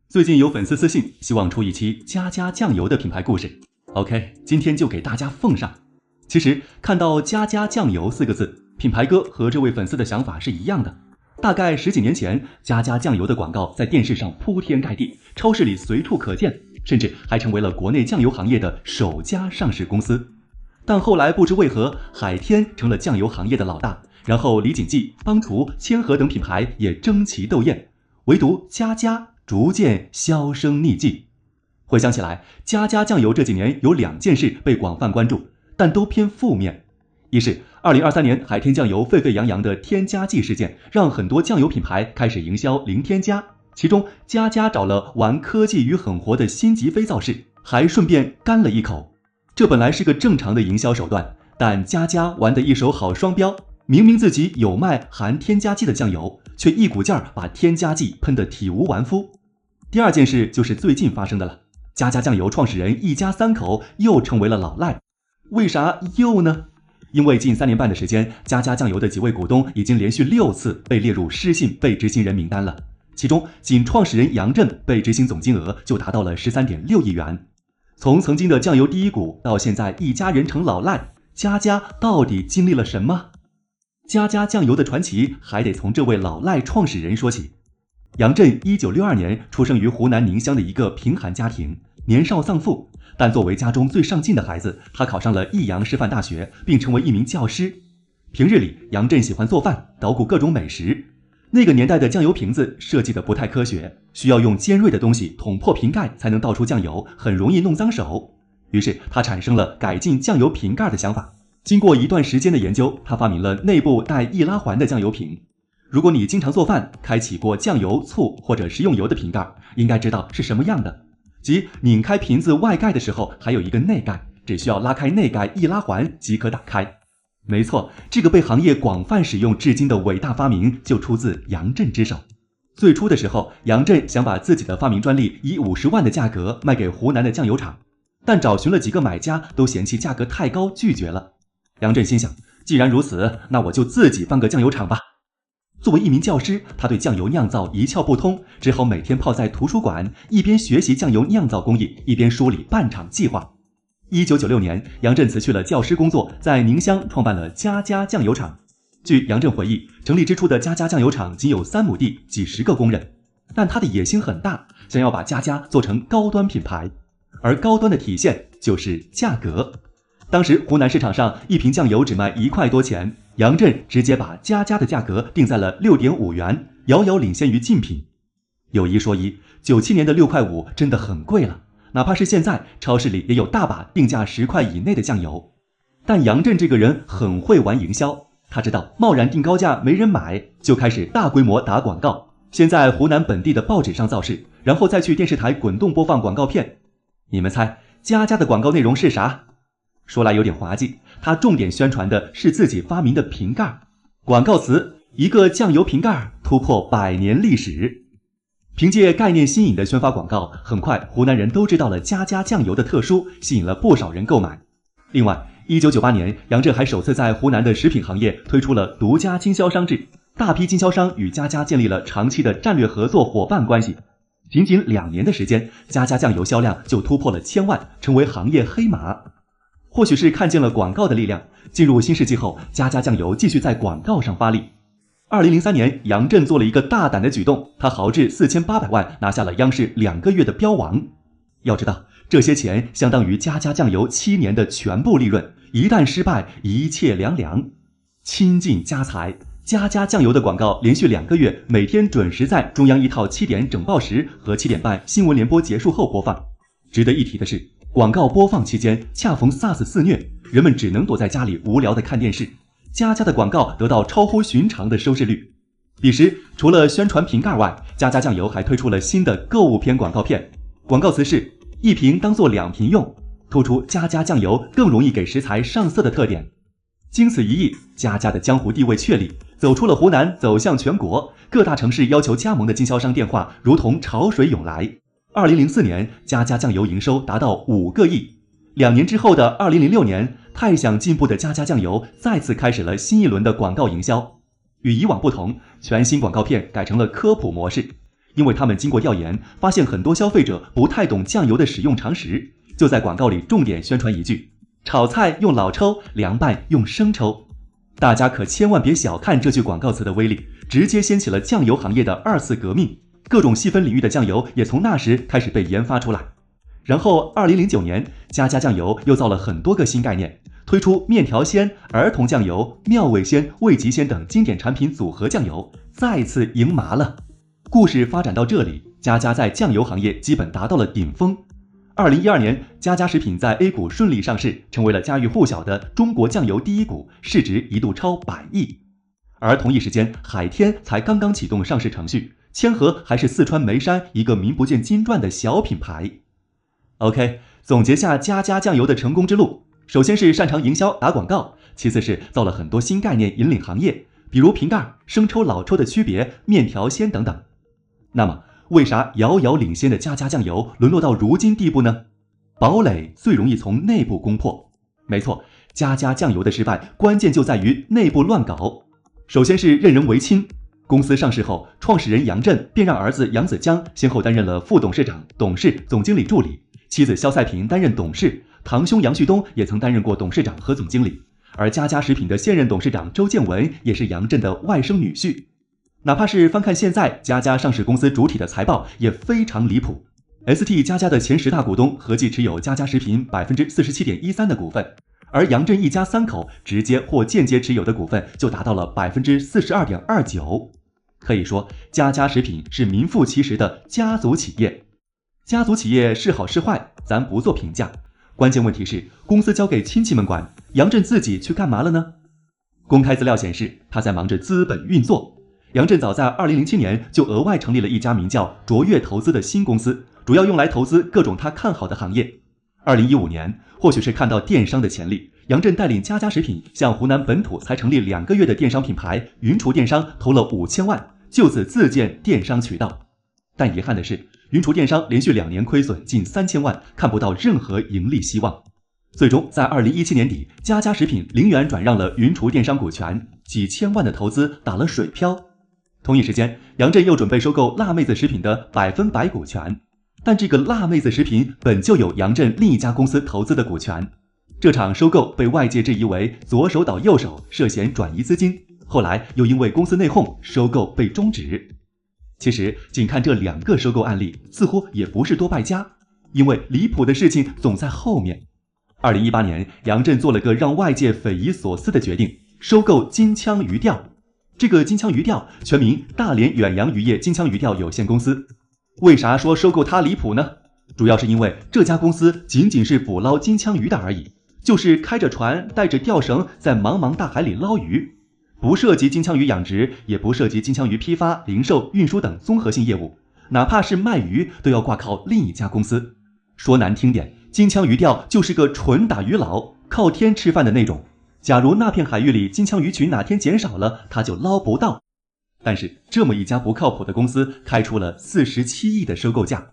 最近有粉丝私信，希望出一期家家酱油的品牌故事。OK， 今天就给大家奉上。其实看到家家酱油4个字，品牌哥和这位粉丝的想法是一样的。大概10几年前，家家酱油的广告在电视上铺天盖地，超市里随处可见，甚至还成为了国内酱油行业的首家上市公司。但后来不知为何，海天成了酱油行业的老大，然后李锦记、帮厨、千和等品牌也争奇斗艳，唯独家家逐渐销声匿迹。回想起来，家家酱油这几年有2件事被广泛关注，但都偏负面。一是2023年海天酱油沸沸扬扬的添加剂事件，让很多酱油品牌开始营销零添加，其中家家找了玩科技与狠活的辛吉飞造势，还顺便干了一口。这本来是个正常的营销手段，但家家玩的一手好双标，明明自己有卖含添加剂的酱油，却一股劲儿把添加剂喷得体无完肤。第2件事就是最近发生的了，家家酱油创始人一家3口又成为了老赖。为啥又呢？因为近3年半的时间，家家酱油的几位股东已经连续6次被列入失信被执行人名单了，其中仅创始人杨震被执行总金额就达到了13.6亿元。从曾经的酱油第一股到现在一家人成老赖，家家到底经历了什么？家家酱油的传奇还得从这位老赖创始人说起。杨震1962年出生于湖南宁乡的一个贫寒家庭，年少丧父，但作为家中最上进的孩子，他考上了益阳师范大学，并成为一名教师。平日里，杨震喜欢做饭，捣鼓各种美食。那个年代的酱油瓶子设计的不太科学，需要用尖锐的东西捅破瓶盖才能倒出酱油，很容易弄脏手。于是他产生了改进酱油瓶盖的想法。经过一段时间的研究，他发明了内部带易拉环的酱油瓶。如果你经常做饭，开启过酱油、醋或者食用油的瓶盖，应该知道是什么样的。即拧开瓶子外盖的时候，还有一个内盖，只需要拉开内盖易拉环即可打开。没错，这个被行业广泛使用至今的伟大发明就出自杨震之手。最初的时候，杨震想把自己的发明专利以50万的价格卖给湖南的酱油厂，但找寻了几个买家都嫌弃价格太高，拒绝了。杨震心想，既然如此，那我就自己办个酱油厂吧。作为一名教师，他对酱油酿造一窍不通，只好每天泡在图书馆，一边学习酱油酿造工艺，一边梳理办厂计划。1996年，杨震辞去了教师工作，在宁乡创办了家家酱油厂。据杨震回忆，成立之初的家家酱油厂仅有3亩地，几10个工人，但他的野心很大，想要把家家做成高端品牌，而高端的体现就是价格。当时湖南市场上1瓶酱油只卖1块多钱，杨震直接把家家的价格定在了6.5元，遥遥领先于竞品。有一说一，97年的6块5真的很贵了，哪怕是现在，超市里也有大把定价10块以内的酱油。但杨震这个人很会玩营销，他知道贸然定高价没人买，就开始大规模打广告，先在湖南本地的报纸上造势，然后再去电视台滚动播放广告片。你们猜家家的广告内容是啥？说来有点滑稽，他重点宣传的是自己发明的瓶盖。广告词：一个酱油瓶盖突破100年历史。凭借概念新颖的宣发广告，很快湖南人都知道了家家酱油的特殊，吸引了不少人购买。另外，1998年，杨震还首次在湖南的食品行业推出了独家经销商制，大批经销商与家家建立了长期的战略合作伙伴关系。仅仅2年的时间，家家酱油销量就突破了1000万，成为行业黑马。或许是看见了广告的力量，进入新世纪后，家家酱油继续在广告上发力。2003年，杨震做了一个大胆的举动，他豪掷4800万拿下了央视2个月的标王。要知道，这些钱相当于家家酱油7年的全部利润，一旦失败，一切凉凉。倾尽家财，家家酱油的广告连续2个月，每天准时在中央1套7点整报时和7点半新闻联播结束后播放。值得一提的是，广告播放期间恰逢 SARS 肆虐，人们只能躲在家里无聊的看电视，家家的广告得到超乎寻常的收视率。彼时，除了宣传瓶盖外，家家酱油还推出了新的购物片广告片，广告词是1瓶当做2瓶用，突出家家酱油更容易给食材上色的特点。经此一役，家家的江湖地位确立，走出了湖南，走向全国，各大城市要求加盟的经销商电话如同潮水涌来。2004年，家家酱油营收达到5个亿。2年之后的2006年，太想进步的家家酱油再次开始了新一轮的广告营销。与以往不同，全新广告片改成了科普模式，因为他们经过调研，发现很多消费者不太懂酱油的使用常识，就在广告里重点宣传一句：炒菜用老抽，凉拌用生抽。大家可千万别小看这句广告词的威力，直接掀起了酱油行业的2次革命，各种细分领域的酱油也从那时开始被研发出来。然后2009年，家家酱油又造了很多个新概念，推出面条鲜、儿童酱油、妙味鲜、味极鲜等经典产品组合酱油，再次赢麻了。故事发展到这里，家家在酱油行业基本达到了顶峰。2012年，家家食品在 A 股顺利上市，成为了家喻户晓的中国酱油第一股，市值一度超100亿。而同一时间，海天才刚刚启动上市程序，千和还是四川眉山一个名不见经传的小品牌。OK， 总结下家家酱油的成功之路，首先是擅长营销打广告，其次是造了很多新概念引领行业，比如瓶盖、生抽、老抽的区别、面条鲜等等。那么为啥遥遥领先的家家酱油沦落到如今地步呢？堡垒最容易从内部攻破。没错，家家酱油的失败关键就在于内部乱搞。首先是任人唯亲，公司上市后，创始人杨震便让儿子杨子江先后担任了副董事长、董事、总经理助理，妻子肖赛萍担任董事，堂兄杨旭东也曾担任过董事长和总经理，而家家食品的现任董事长周建文也是杨震的外甥女婿。哪怕是翻看现在家家上市公司主体的财报也非常离谱。ST 家家的前10大股东合计持有家家食品 47.13% 的股份，而杨震一家3口直接或间接持有的股份就达到了 42.29%。可以说家家食品是名副其实的家族企业。家族企业是好是坏咱不做评价，关键问题是公司交给亲戚们管，杨震自己去干嘛了呢？公开资料显示他在忙着资本运作。杨震早在2007年就额外成立了一家名叫卓越投资的新公司，主要用来投资各种他看好的行业。2015年，或许是看到电商的潜力，杨震带领家家食品向湖南本土才成立2个月的电商品牌云厨电商投了5000万，就此自建电商渠道。但遗憾的是，云厨电商连续2年亏损近3000万，看不到任何盈利希望。最终在2017年底，家家食品零元转让了云厨电商股权，几千万的投资打了水漂。同一时间，杨震又准备收购辣妹子食品的100%股权，但这个辣妹子食品本就有杨震另一家公司投资的股权。这场收购被外界质疑为左手倒右手，涉嫌转移资金，后来又因为公司内讧，收购被终止。其实仅看这2个收购案例，似乎也不是多败家，因为离谱的事情总在后面。2018年，杨震做了个让外界匪夷所思的决定，收购金枪鱼钓。这个金枪鱼钓全名大连远洋渔业金枪鱼钓有限公司。为啥说收购它离谱呢？主要是因为这家公司仅仅是捕捞金枪鱼的而已，就是开着船带着钓绳在茫茫大海里捞鱼，不涉及金枪鱼养殖，也不涉及金枪鱼批发、零售、运输等综合性业务，哪怕是卖鱼都要挂靠另一家公司。说难听点，金枪鱼钓就是个纯打鱼佬，靠天吃饭的那种。假如那片海域里金枪鱼群哪天减少了，他就捞不到。但是这么一家不靠谱的公司开出了47亿的收购价。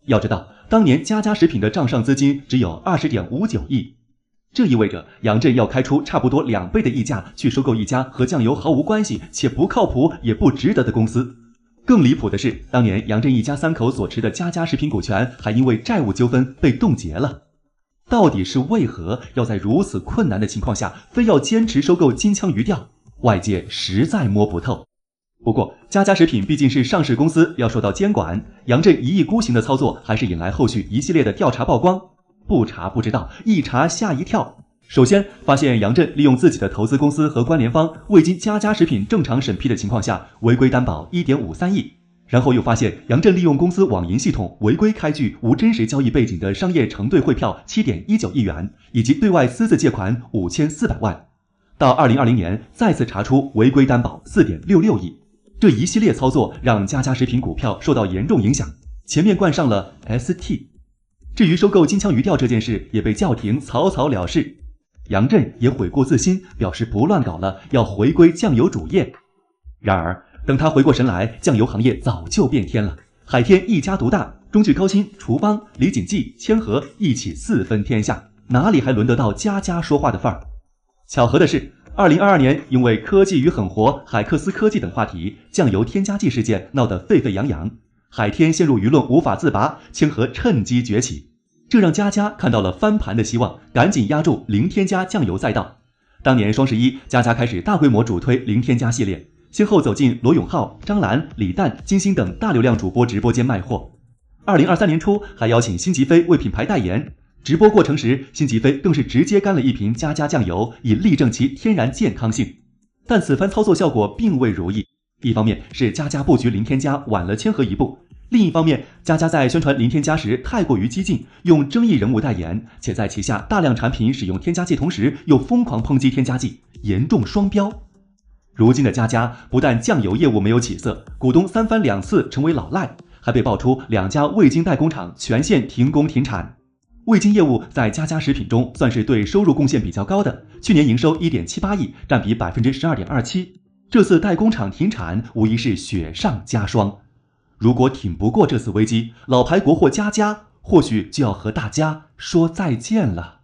要知道，当年家家食品的账上资金只有20.59亿，这意味着杨震要开出差不多2倍的溢价去收购一家和酱油毫无关系且不靠谱也不值得的公司。更离谱的是，当年杨震一家3口所持的家家食品股权还因为债务纠纷被冻结了。到底是为何要在如此困难的情况下非要坚持收购金枪鱼钓？外界实在摸不透。不过家家食品毕竟是上市公司，要受到监管，杨震一意孤行的操作还是引来后续一系列的调查曝光。不查不知道，一查吓一跳。首先发现杨震利用自己的投资公司和关联方未经家家食品正常审批的情况下违规担保 1.53亿，然后又发现杨震利用公司网银系统违规开具无真实交易背景的商业承兑汇票 7.19 亿元，以及对外私自借款5400万。到2020年再次查出违规担保 4.66 亿。这一系列操作让家家食品股票受到严重影响，前面冠上了 ST。 至于收购金枪鱼钓这件事也被叫停草草了事。杨震也悔过自新，表示不乱搞了，要回归酱油主业。然而等他回过神来，酱油行业早就变天了。海天一家独大，中炬高新、厨邦、李锦记、千和一起4分天下，哪里还轮得到家家说话的份儿？巧合的是2022年因为科技与狠活、海克斯科技等话题，酱油添加剂事件闹得沸沸扬扬。海天陷入舆论无法自拔，清河趁机崛起，这让佳佳看到了翻盘的希望，赶紧压住零添加酱油赛道。当年双11，佳佳开始大规模主推零添加系列，先后走进罗永浩、张兰、李诞、金星等大流量主播直播间卖货。2023年初还邀请辛吉飞为品牌代言，直播过程时，辛吉飞更是直接干了一瓶佳佳酱油，以力证其天然健康性。但此番操作效果并未如意，一方面是佳佳布局零添加晚了清河一步，另一方面佳佳在宣传零添加时太过于激进，用争议人物代言，且在旗下大量产品使用添加剂同时又疯狂抨击添加剂，严重双标。如今的佳佳不但酱油业务没有起色，股东3番2次成为老赖，还被爆出2家味精代工厂全线停工停产。味精业务在佳佳食品中算是对收入贡献比较高的，去年营收 1.78 亿，占比 12.27%。这次代工厂停产无疑是雪上加霜。如果挺不过这次危机，老牌国货佳佳或许就要和大家说再见了。